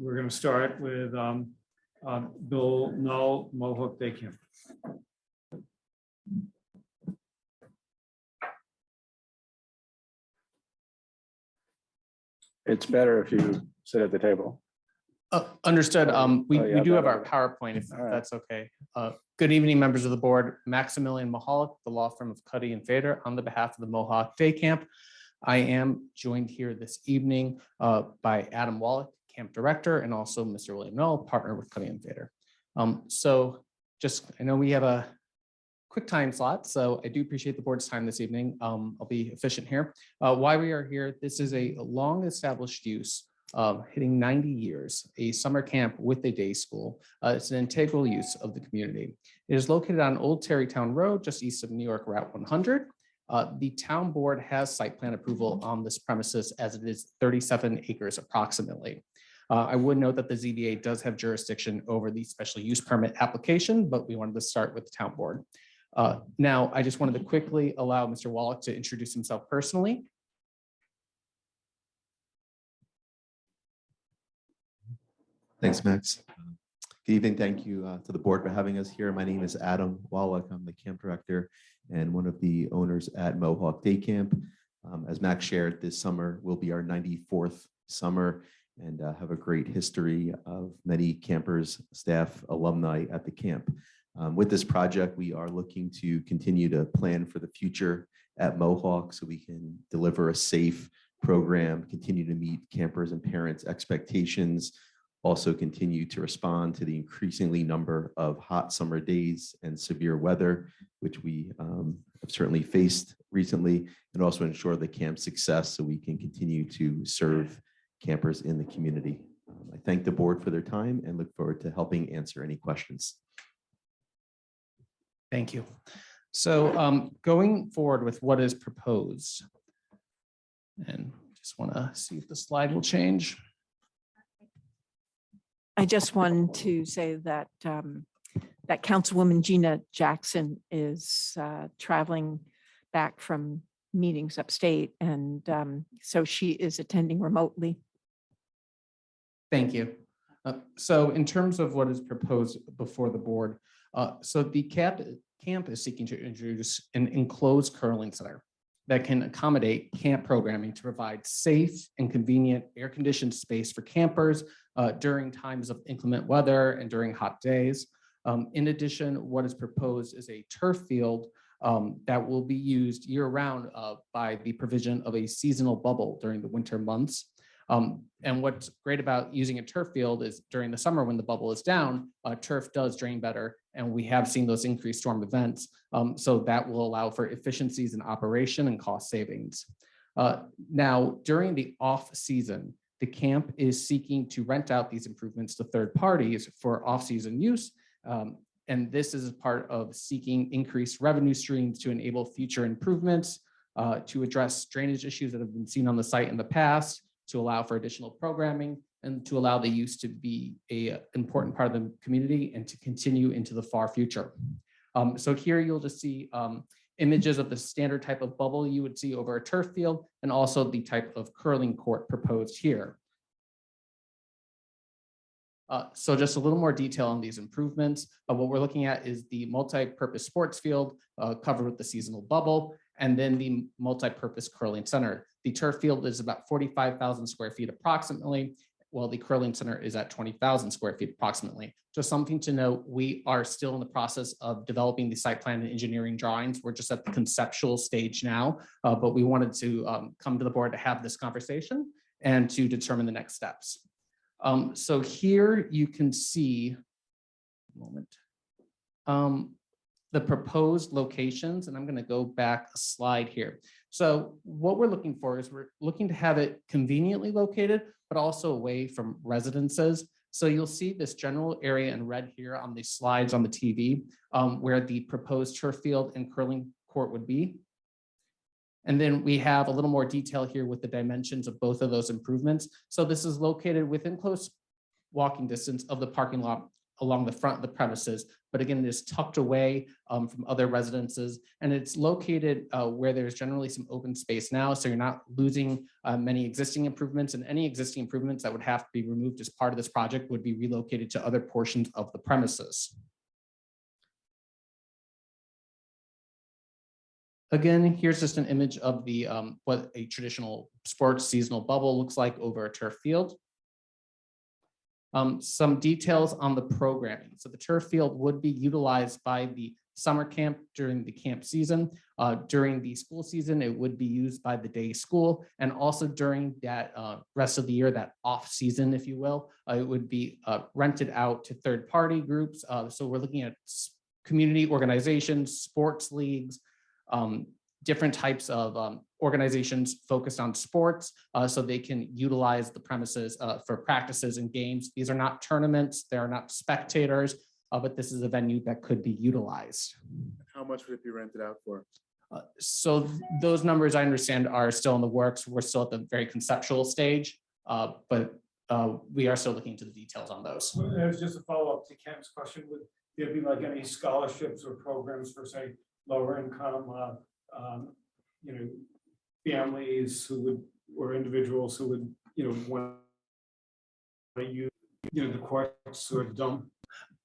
We're going to start with Bill Null, Mohawk Day Camp. It's better if you sit at the table. Understood. We yeah, do have our better. PowerPoint, if All right. that's okay. Good evening, members of the board. Maximilian Mohawk, the law firm of Cuddy and Fader, on the behalf of the Mohawk Day Camp. I am joined here this evening by Adam Wallach, camp director, and also Mr. William Null, partner with Cuddy and Fader. I know we have a quick time slot, so I do appreciate the board's time this evening. I'll be efficient here. Why we are here, this is a long established use, hitting 90 years, a summer camp with a day school. It's an integral use of the community. It is located on Old Tarrytown Road, just east of New York Route 100. The town board has site plan approval on this premises as it is 37 acres approximately. I would note that the ZBA does have jurisdiction over the special use permit application, but we wanted to start with the town board. Now, I just wanted to quickly allow Mr. Wallach to introduce himself personally. Thanks, Max. Good evening. Thank you to the board for having us here. My name is Adam Wallach. I'm the camp director and one of the owners at Mohawk Day Camp. As Max shared, this summer will be our 94th summer and have a great history of many campers, staff, alumni at the camp. With this project, we are looking to continue to plan for the future at Mohawk so we can deliver a safe program, continue to meet campers and parents' expectations, also continue to respond to the increasingly number of hot summer days and severe weather, which we have certainly faced recently, and also ensure the camp's success so we can continue to serve campers in the community. I thank the board for their time and look forward to helping answer any questions. Thank you. So going forward with what is proposed, and just want to see if the slide will change. I just wanted to say that that Councilwoman Gina Jackson is traveling back from meetings upstate, and so she is attending remotely. Thank you. So in terms of what is proposed before the board, so the camp is seeking to introduce an enclosed curling center that can accommodate camp programming to provide safe and convenient air-conditioned space for campers during times of inclement weather and during hot days. In addition, what is proposed is a turf field that will be used year-round by the provision of a seasonal bubble during the winter months. And what's great about using a turf field is during the summer when the bubble is down, turf does drain better, and we have seen those increased storm events. So that will allow for efficiencies in operation and cost savings. Now, during the off season, the camp is seeking to rent out these improvements to third parties for off-season use. And this is part of seeking increased revenue streams to enable future improvements, to address drainage issues that have been seen on the site in the past, to allow for additional programming, and to allow the use to be an important part of the community and to continue into the far future. So here you'll just see images of the standard type of bubble you would see over a turf field, and also the type of curling court proposed here. So just a little more detail on these improvements. What we're looking at is the multi-purpose sports field covered with the seasonal bubble, and then the multi-purpose curling center. The turf field is about 45,000 square feet approximately, while the curling center is at 20,000 square feet approximately. Just something to note, we are still in the process of developing the site plan and engineering drawings. We're just at the conceptual stage now, but we wanted to come to the board to have this conversation and to determine the next steps. So here you can see, the proposed locations, and I'm going to go back a slide here. So what we're looking for is we're looking to have it conveniently located, but also away from residences. So you'll see this general area in red here on the slides on the TV, where the proposed turf field and curling court would be. And then we have a little more detail here with the dimensions of both of those improvements. So this is located within close walking distance of the parking lot along the front of the premises, but again, it is tucked away from other residences, and it's located where there's generally some open space now, so you're not losing many existing improvements, and any existing improvements that would have to be removed as part of this project would be relocated to other portions of the premises. Again, here's just an image of the what a traditional sports seasonal bubble looks like over a turf field. Some details on the programming. So the turf field would be utilized by the summer camp during the camp season. During the school season, it would be used by the day school. And also during that rest of the year, that off season, if you will, it would be rented out to third party groups. So we're looking at community organizations, sports leagues, different types of organizations focused on sports, so they can utilize the premises for practices and games. These are not tournaments, they are not spectators, but this is a venue that could be utilized. How much would it be rented out for? So those numbers, I understand, are still in the works. We're still at the very conceptual stage, but we are still looking into the details on those. There's just a follow-up to Ken's question. Would there be like any scholarships or programs for, say, lower income, families who would, or individuals who would, want to use, the courts or dump?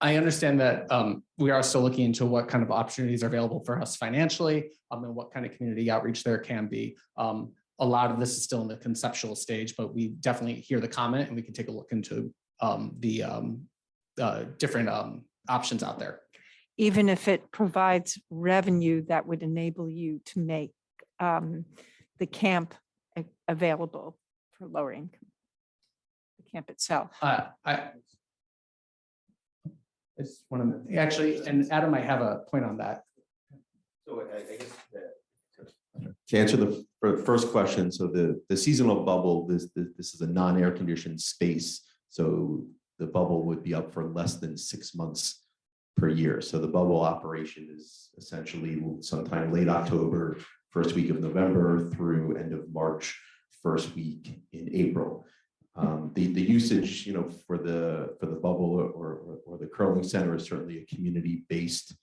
I understand that we are still looking into what kind of opportunities are available for us financially, and what kind of community outreach there can be. A lot of this is still in the conceptual stage, but we definitely hear the comment and we can take a look into the different options out there. Even if it provides revenue that would enable you to make the camp available for lower income, the camp itself. I just want to actually, and Adam might have a point on that. So I guess to answer the first question, so the seasonal bubble, this is a non-air conditioned space. So the bubble would be up for less than 6 months per year. So the bubble operation is essentially sometime late October, first week of November through end of March, first week in April. The usage, for the bubble or the curling center is certainly a community-based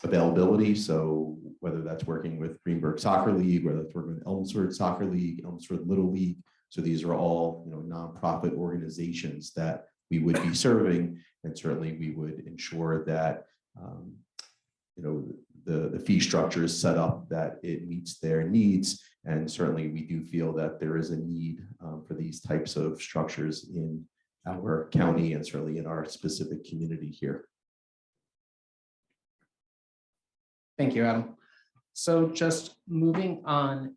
availability. So whether that's working with Greenberg Soccer League, whether that's working with Elmsford Soccer League, Elmsford Little League. So these are all, nonprofit organizations that we would be serving, and certainly we would ensure that, the fee structure is set up that it meets their needs. And certainly we do feel that there is a need for these types of structures in our county and certainly in our specific community here. Thank you, Adam. So just moving on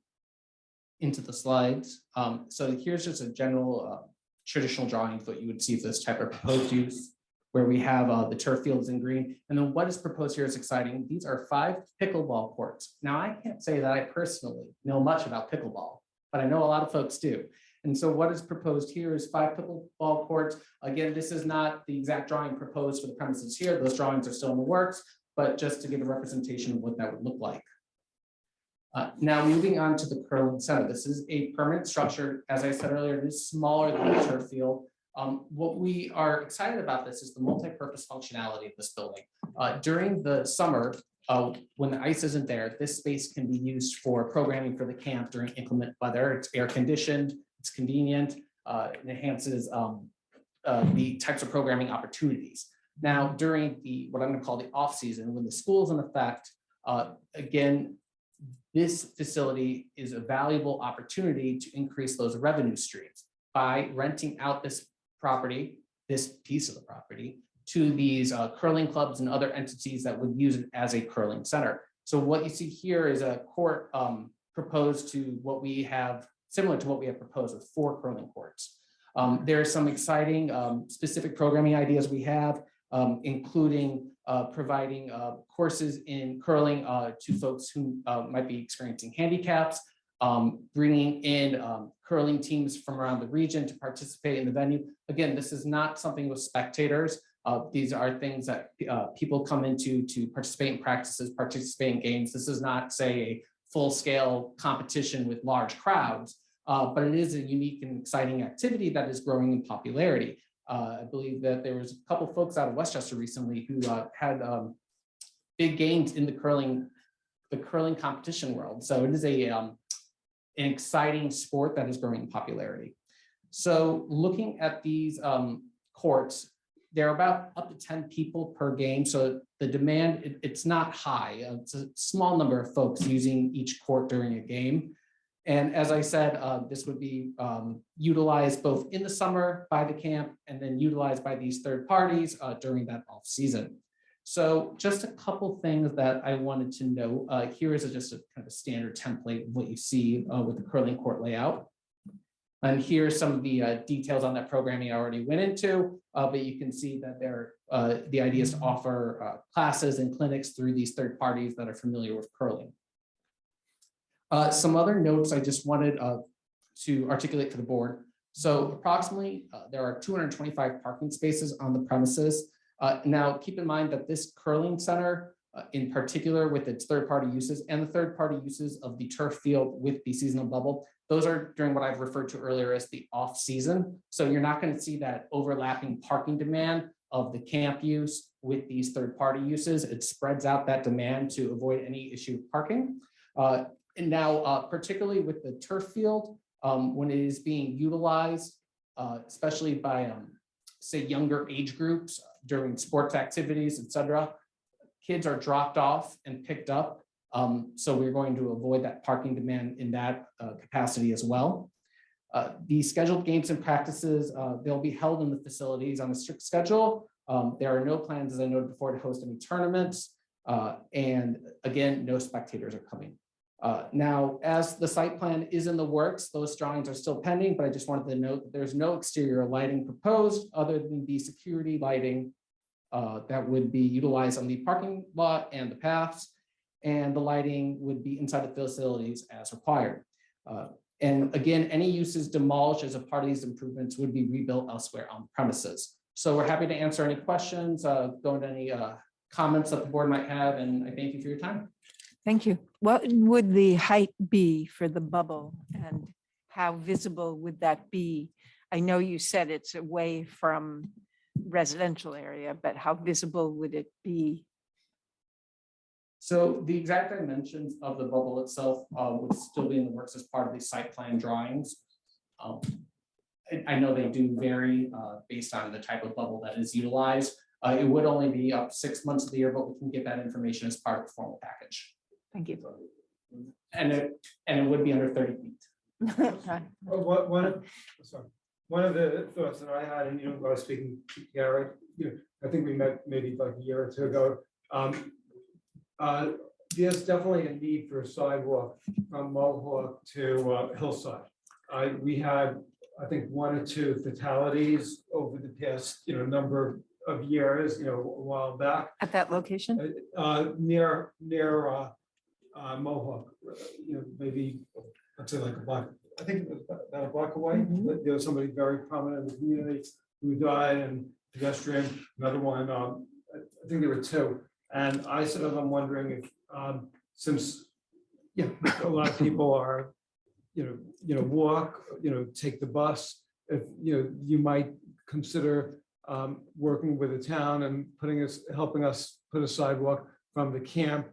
into the slides. So here's just a general traditional drawing of what you would see for this type of proposed use, where we have the turf fields in green. And then what is proposed here is exciting. These are 5 pickleball courts. Now, I can't say that I personally know much about pickleball, but I know a lot of folks do. And so what is proposed here is 5 pickleball courts. Again, this is not the exact drawing proposed for the premises here. Those drawings are still in the works, but just to give a representation of what that would look like. Now moving on to the curling center. This is a permanent structure. As I said earlier, it is smaller than the turf field. What we are excited about this is the multi-purpose functionality of this building. During the summer, when the ice isn't there, this space can be used for programming for the camp during inclement weather. It's air conditioned, it's convenient, it enhances the types of programming opportunities. Now, during the what I'm going to call the off season, when the school is in effect, again, this facility is a valuable opportunity to increase those revenue streams by renting out this property, this piece of the property, to these curling clubs and other entities that would use it as a curling center. So what you see here is a court proposed to what we have, similar to what we have proposed with 4 curling courts. There are some exciting specific programming ideas we have, including providing courses in curling to folks who might be experiencing handicaps, bringing in curling teams from around the region to participate in the venue. Again, this is not something with spectators. These are things that people come into to participate in practices, participate in games. This is not, say, a full-scale competition with large crowds, but it is a unique and exciting activity that is growing in popularity. I believe that there was a couple folks out of Westchester recently who had big gains in the curling competition world. So it is an exciting sport that is growing in popularity. So looking at these courts, there are about up to 10 people per game. So the demand, it's not high. It's a small number of folks using each court during a game. And as I said, this would be utilized both in the summer by the camp and then utilized by these third parties during that off season. So just a couple things that I wanted to know. Here is just a kind of a standard template of what you see with the curling court layout. And here's some of the details on that programming I already went into, but you can see that the idea is to offer classes and clinics through these third parties that are familiar with curling. Some other notes I just wanted to articulate for the board. So approximately there are 225 parking spaces on the premises. Now keep in mind that this curling center in particular with its third-party uses and the third-party uses of the turf field with the seasonal bubble, those are during what I've referred to earlier as the off-season. So you're not going to see that overlapping parking demand of the camp use with these third-party uses. It spreads out that demand to avoid any issue with parking. And now, particularly with the turf field, when it is being utilized, especially by, say, younger age groups during sports activities, et cetera, kids are dropped off and picked up. So we're going to avoid that parking demand in that capacity as well. The scheduled games and practices, they'll be held in the facilities on a strict schedule. There are no plans, as I noted before, to host any tournaments. And again, no spectators are coming. Now, as the site plan is in the works, those drawings are still pending, but I just wanted to note that there's no exterior lighting proposed other than the security lighting that would be utilized on the parking lot and the paths, and the lighting would be inside the facilities as required. And again, any uses demolished as a part of these improvements would be rebuilt elsewhere on the premises. So we're happy to answer any questions, go into any comments that the board might have, and I thank you for your time. Thank you. What would the height be for the bubble and how visible would that be? I know you said it's away from residential area, but how visible would it be? So the exact dimensions of the bubble itself would still be in the works as part of the site plan drawings. I know they do vary based on the type of bubble that is utilized. It would only be up 6 months of the year, but we can get that information as part of the formal package. Thank you. And it would be under 30 feet. Well, one of the thoughts that I had, and I was speaking to Garrett, I think we met maybe like a year or two ago. There's definitely a need for a sidewalk from Mohawk to Hillside. We had, I think, 1 or 2 fatalities over the past, number of years, a while back. At that location? Near Mohawk, maybe, let's say like a block, I think it was about a block away. But there was somebody very prominent in the community who died, and pedestrian, another one, I think there were 2. And I said, I'm wondering if, since, a lot of people are, walk, take the bus, if, you might consider working with the town and helping us put a sidewalk from the camp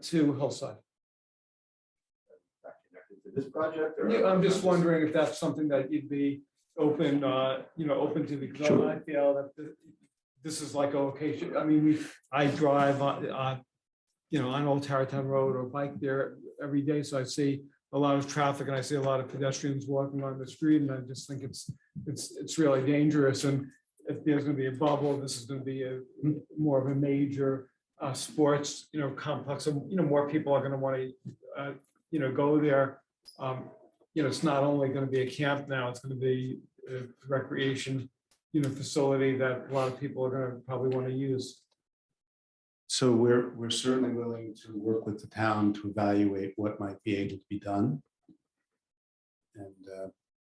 to Hillside. This project? Yeah, I'm just wondering if that's something that you'd be open, open to, because I feel that this is like a location. I mean, I drive on Old Tarrytown Road or bike there every day, so I see a lot of traffic and I see a lot of pedestrians walking on the street, and I just think it's really dangerous. And if there's going to be a bubble, this is going to be more of a major sports complex. So more people are going to want to go there. It's not only going to be a camp now, it's going to be a recreation, facility that a lot of people are going to probably want to use. So we're certainly willing to work with the town to evaluate what might be able to be done. And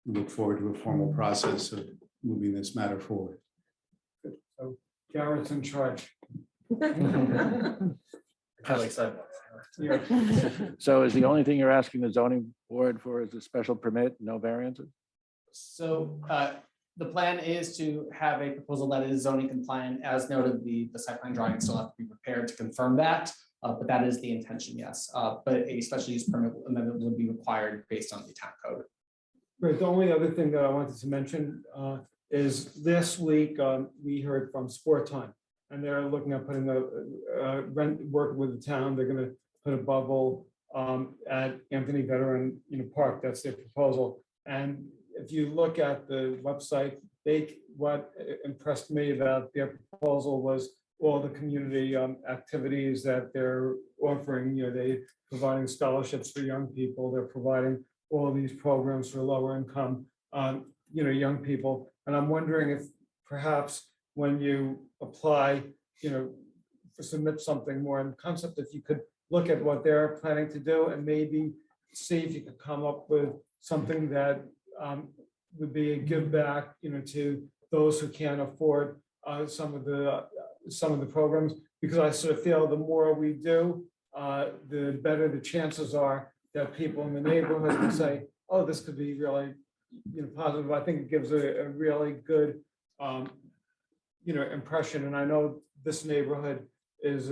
look forward to a formal process of moving this matter forward. So Garrett's in charge. I like sidewalks. Yeah. So is the only thing you're asking the zoning board for is a special permit, no variances? So The plan is to have a proposal that is zoning compliant. As noted, the site plan drawings still have to be prepared to confirm that. But that is the intention, yes. But a special use permit amendment would be required based on the town code. Right, the only other thing that I wanted to mention is this week, we heard from Sport Time. And they're looking at putting work with the town, they're gonna put a bubble at Anthony Veteran, Park, that's their proposal. And if you look at the website, what impressed me about their proposal was all the community activities that they're offering. They providing scholarships for young people, they're providing all these programs for lower income, young people. And I'm wondering if perhaps when you apply, submit something more in concept, if you could look at what they're planning to do and maybe see if you could come up with something that would be a give back, to those who can't afford some of the programs, because I sort of feel the more we do, the better the chances are that people in the neighborhood will say, oh, this could be really, positive. I think it gives a really good, impression. And I know this neighborhood is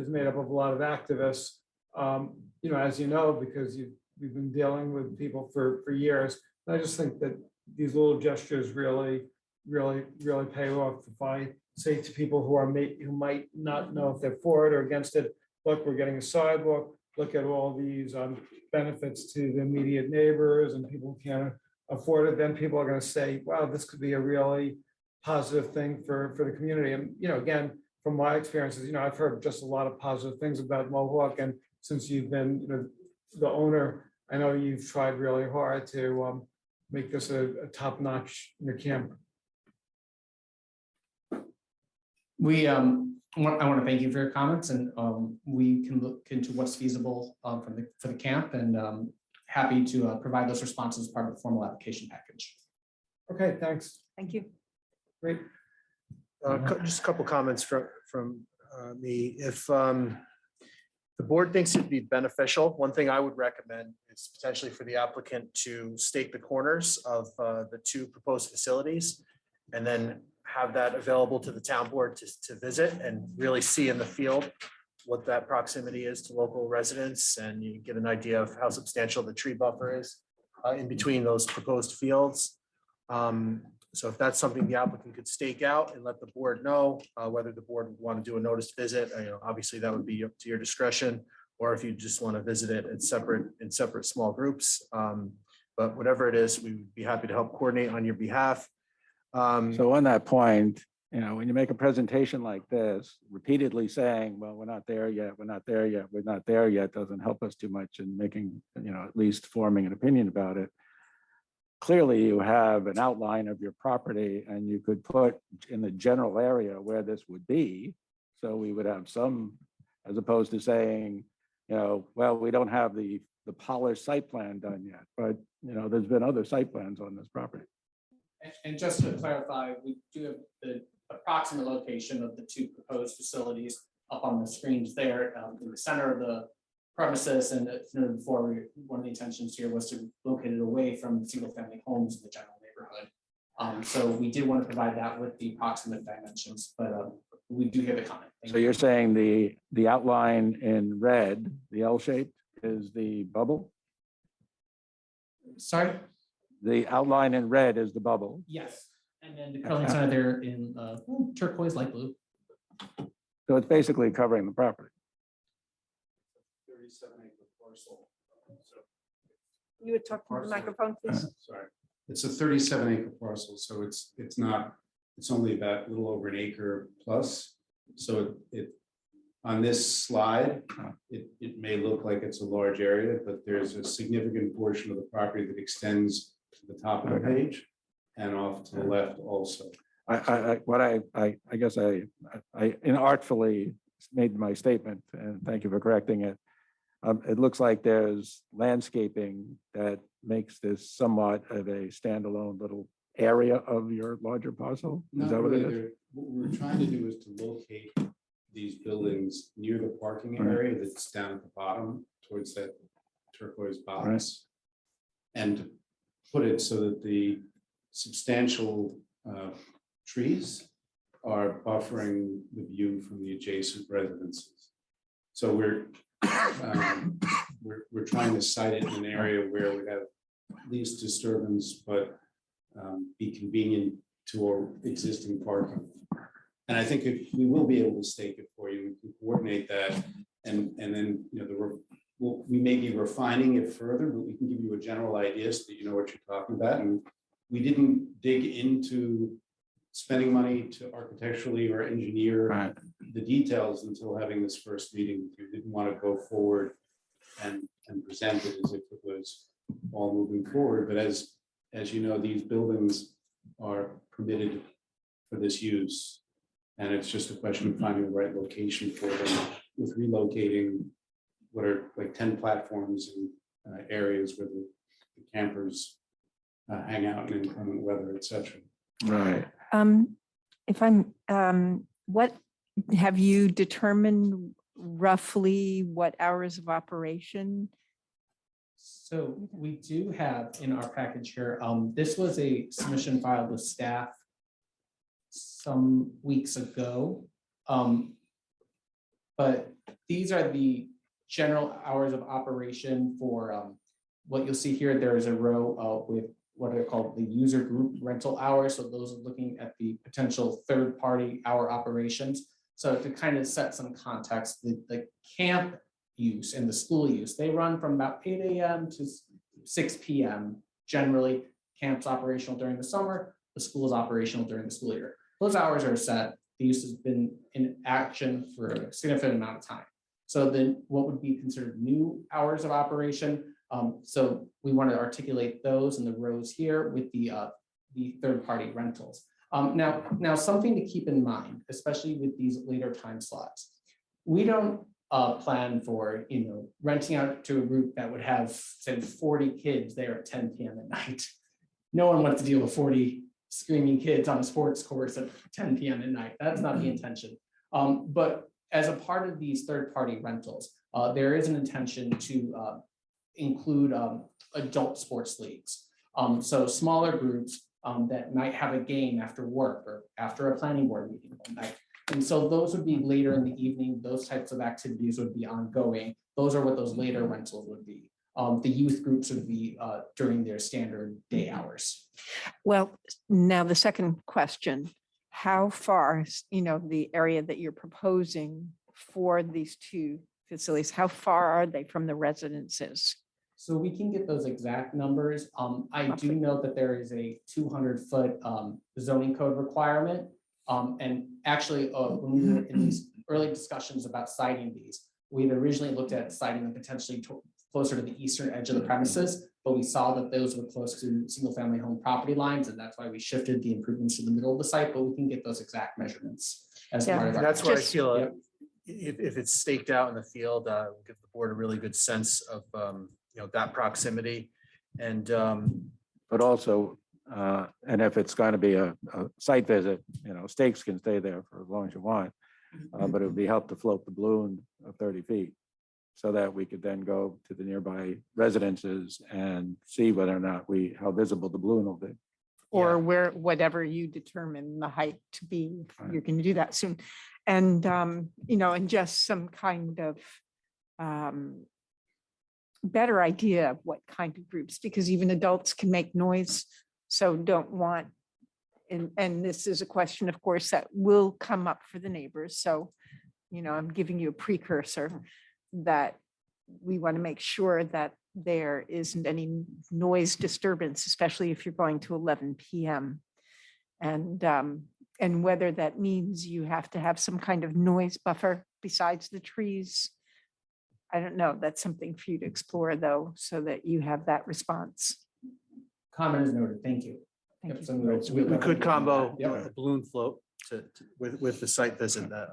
made up of a lot of activists, as you know, because we've been dealing with people for years. And I just think that these little gestures really pay off. If I say to people who might not know if they're for it or against it, look, we're getting a sidewalk, look at all these benefits to the immediate neighbors and people who can't afford it, then people are going to say, wow, this could be a really positive thing for the community. And, again, from my experiences, I've heard just a lot of positive things about Mohawk. And since you've been, the owner, I know you've tried really hard to make this a top-notch camp. I want to thank you for your comments, and we can look into what's feasible for the camp, and happy to provide those responses as part of the formal application package. Okay, thanks. Thank you. Great. Just a couple comments from me. If the board thinks it'd be beneficial, one thing I would recommend is potentially for the applicant to stake the corners of the two proposed facilities, and then have that available to the town board to visit and really see in the field what that proximity is to local residents, and you get an idea of how substantial the tree buffer is in between those proposed fields. So if that's something the applicant could stake out and let the board know whether the board would want to do a noticed visit, obviously that would be up to your discretion, or if you just want to visit it in separate small groups. But whatever it is, we would be happy to help coordinate on your behalf. So on that point, when you make a presentation like this, repeatedly saying, well, we're not there yet, we're not there yet, we're not there yet, doesn't help us too much in making, at least forming an opinion about it. Clearly, you have an outline of your property and you could put in the general area where this would be. So we would have some, as opposed to saying, well, we don't have the polished site plan done yet, but, there's been other site plans on this property. And just to clarify, we do have the approximate location of the two proposed facilities up on the screens there in the center of the premises. And before, one of the intentions here was to locate it away from single-family homes in the general neighborhood. So we did want to provide that with the approximate dimensions, but we do hear the comment. So you're saying the outline in red, the L shape, is the bubble? Sorry? The outline in red is the bubble. Yes. And then the curling center there in turquoise light blue. So it's basically covering the property. 37-acre parcel. You would talk to the microphone, please. Sorry, it's a 37-acre parcel, so it's only about a little over an acre plus. So it on this slide, it may look like it's a large area, but there's a significant portion of the property that extends to the top of the page and off to the left also. I guess I inartfully made my statement, and thank you for correcting it. It looks like there's landscaping that makes this somewhat of a standalone little area of your larger parcel. Is that what it is? What we're trying to do is to locate these buildings near the parking area that's down at the bottom towards that turquoise box. And put it so that the substantial trees are buffering the view from the adjacent residences. So we're trying to site it in an area where we have least disturbance, but be convenient to our existing parking. And I think if we will be able to stake it for you, we can coordinate that, and then we may be refining it further, but we can give you a general idea so that you know what you're talking about. And we didn't dig into spending money to architecturally or engineer the details until having this first meeting. We didn't want to go forward and present it as if it was all moving forward. But as you know, these buildings are permitted for this use. And it's just a question of finding the right location for them, with relocating what are like 10 platforms in areas where the campers hang out in inclement weather, etc. Right. What have you determined roughly what hours of operation? So we do have in our package here, this was a submission filed with staff some weeks ago. But these are the general hours of operation for what you'll see here. There is a row with what are called the user group rental hours. So those are looking at the potential third-party hour operations. So to kind of set some context, the camp use and the school use, they run from about 8 a.m. to 6 p.m. Generally, camp's operational during the summer, the school is operational during the school year. Those hours are set. The use has been in action for a significant amount of time. So then what would be considered new hours of operation? So we want to articulate those in the rows here with the third-party rentals. Now something to keep in mind, especially with these later time slots, we don't plan for renting out to a group that would have say 40 kids there at 10 p.m. at night. No one wants to deal with 40 screaming kids on a sports course at 10 p.m. at night. That's not the intention. But as a part of these third-party rentals, there is an intention to include adult sports leagues. So smaller groups that might have a game after work or after a planning board meeting one night. And so those would be later in the evening. Those types of activities would be ongoing. Those are what those later rentals would be. The youth groups would be during their standard day hours. Well, now the second question, how far, the area that you're proposing for these two facilities, how far are they from the residences? So we can get those exact numbers. I do know that there is a 200-foot zoning code requirement. And actually, when we were in these early discussions about siting these, we had originally looked at siting them potentially closer to the eastern edge of the premises, but we saw that those were close to single-family home property lines, and that's why we shifted the improvements to the middle of the site. But we can get those exact measurements as part of our. That's where I Just- feel Yep. if it's staked out in the field, will give the board a really good sense of that proximity. And But also, and if it's going to be a site visit, stakes can stay there for as long as you want. But it would be help to float the balloon of 30 feet so that we could then go to the nearby residences and see whether or not how visible the balloon will be. Or whatever you determine the height to be, you're going to do that soon. And, and just some kind of better idea of what kind of groups, because even adults can make noise. So don't want, and this is a question, of course, that will come up for the neighbors. So, I'm giving you a precursor that we want to make sure that there isn't any noise disturbance, especially if you're going to 11 p.m. And whether that means you have to have some kind of noise buffer besides the trees. I don't know. That's something for you to explore, though, so that you have that response. Comment is noted. Thank you. Thank Yep, you. so we'll we could combo Yep. the balloon float with the site visit. That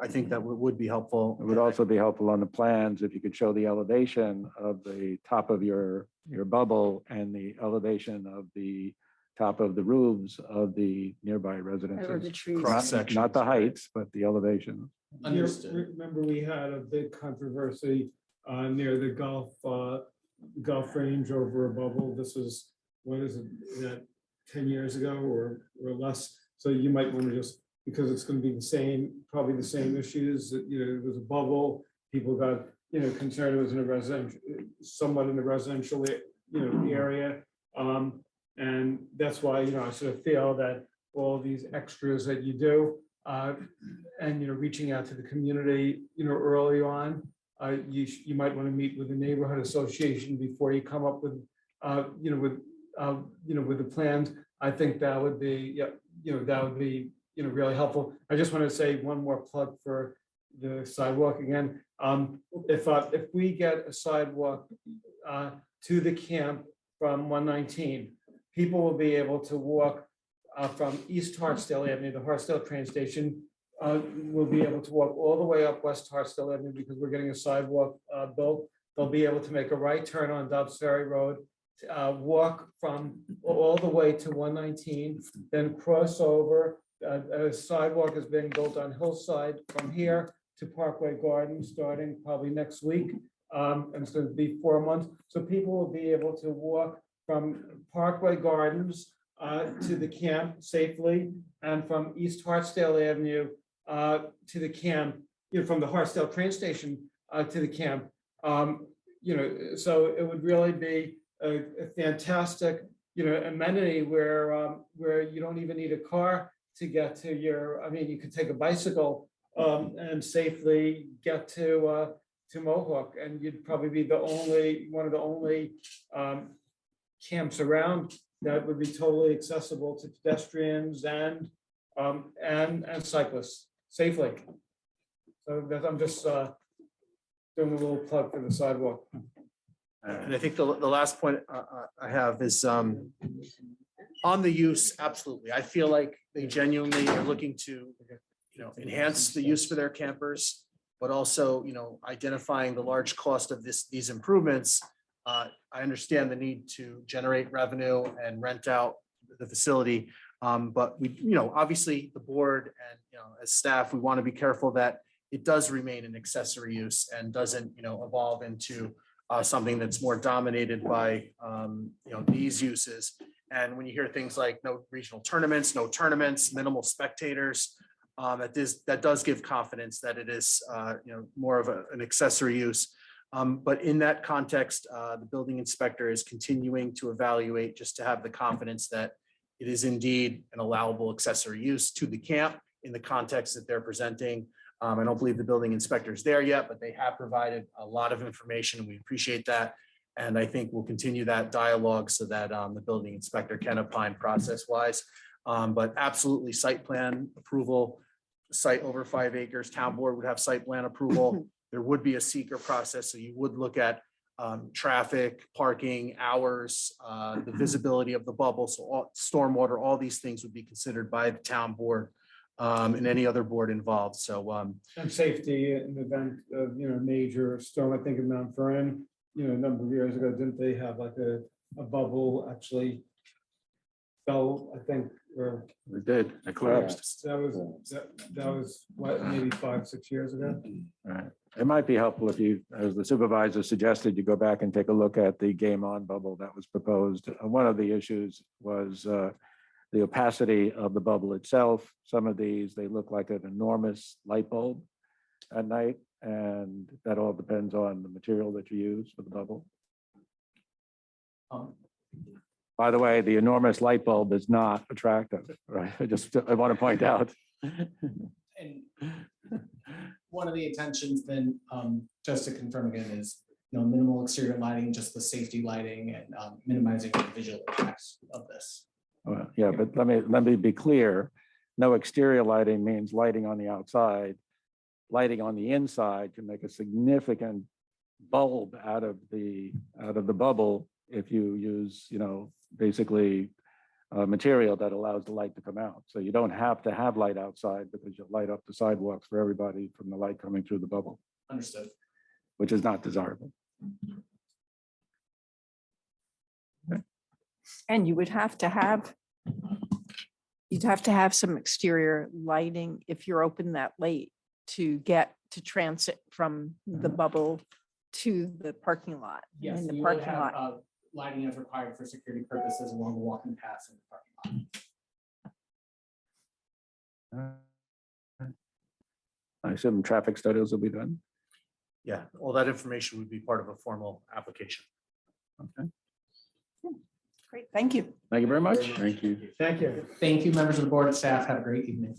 I think that would be helpful. It would also be helpful on the plans if you could show the elevation of the top of your bubble and the elevation of the top of the roofs of the nearby Or the residences. trees. Cross section. Not the heights, but the elevation. Understood. Remember, we had a big controversy near the golf range over a bubble. This is, what is it, that 10 years ago or less. So you might want to just, because it's going to be the same, probably the same issues, that, you know, it was a bubble, people got, you know, concerned it was in a residential, somewhat in the residential, you know, area. And that's why, you know, I sort of feel that all these extras that you do, and, you know, reaching out to the community, you know, early on, you might want to meet with the neighborhood association before you come up with, you know, with the plans. I think that would be, yeah, you know, that would be, you know, really helpful. I just want to say one more plug for the sidewalk again. If we get a sidewalk to the camp from 119, people will be able to walk from East Hartsdale Avenue, the Hartsdale train station, will be able to walk all the way up West Hartsdale Avenue because we're getting a sidewalk built. They'll be able to make a right turn on Dobbs Ferry Road, walk from all the way to 119, then cross over. A sidewalk is being built on Hillside from here to Parkway Gardens, starting probably next week. And it's going to be 4 months. So people will be able to walk from Parkway Gardens to the camp safely, and from East Hartsdale Avenue to the camp, you know, from the Hartsdale train station to the camp. You know, so it would really be a fantastic, you know, amenity where you don't even need a car to get to your, I mean, you could take a bicycle and safely get to Mohawk, and you'd probably be one of the only camps around that would be totally accessible to pedestrians and cyclists safely. So I'm just doing a little plug for the sidewalk. And I think the last point I have is on the use, absolutely. I feel like they genuinely are looking to, you know, enhance the use for their campers, but also, you know, identifying the large cost of these improvements. I understand the need to generate revenue and rent out the facility. But we, you know, obviously the board and, you know, as staff, we want to be careful that it does remain an accessory use and doesn't, you know, evolve into something that's more dominated by, you know, these uses. And when you hear things like no regional tournaments, no tournaments, minimal spectators, that does give confidence that it is, you know, more of an accessory use. But in that context, the building inspector is continuing to evaluate just to have the confidence that it is indeed an allowable accessory use to the camp in the context that they're presenting. I don't believe the building inspector is there yet, but they have provided a lot of information and we appreciate that. And I think we'll continue that dialogue so that the building inspector can opine process-wise. But absolutely site plan approval, site over 5 acres, town board would have site plan approval. There would be a seeker process. So you would look at traffic, parking, hours, the visibility of the bubble. So all, stormwater, all these things would be considered by the town board and any other board involved. So and safety in the event of, you know, major storm. I think in Mount Vernon, you know, a number of years ago, didn't they have like a bubble actually fell, I think, or We did, it collapsed. that was what, maybe 5-6 years ago. All right. It might be helpful if you, as the supervisor suggested, you go back and take a look at the game on bubble that was proposed. One of the issues was the opacity of the bubble itself. Some of these, they look like an enormous light bulb at night, and that all depends on the material that you use for the bubble. By the way, the enormous light bulb is not attractive, right? I want to point out. And one of the intentions then, just to confirm again, is, you know, minimal exterior lighting, just the safety lighting and minimizing the visual effects of this. Well, yeah, but let me be clear. No exterior lighting means lighting on the outside. Lighting on the inside can make a significant bulb out of the bubble if you use, you know, basically material that allows the light to come out. So you don't have to have light outside because you'll light up the sidewalks for everybody from the light coming through the bubble. Understood. Which is not desirable. And you'd have to have some exterior lighting if you're open that late to get to transit from the bubble to the parking lot. Yes, in the you would parking lot. have lighting as required for security purposes along the walking paths in the parking I assume traffic studies will be done. Yeah, all that information would be part of a formal application. Okay, Great, thank you. thank you very much. Thank you. Thank you. Thank you, members of the board and staff. Have a great evening.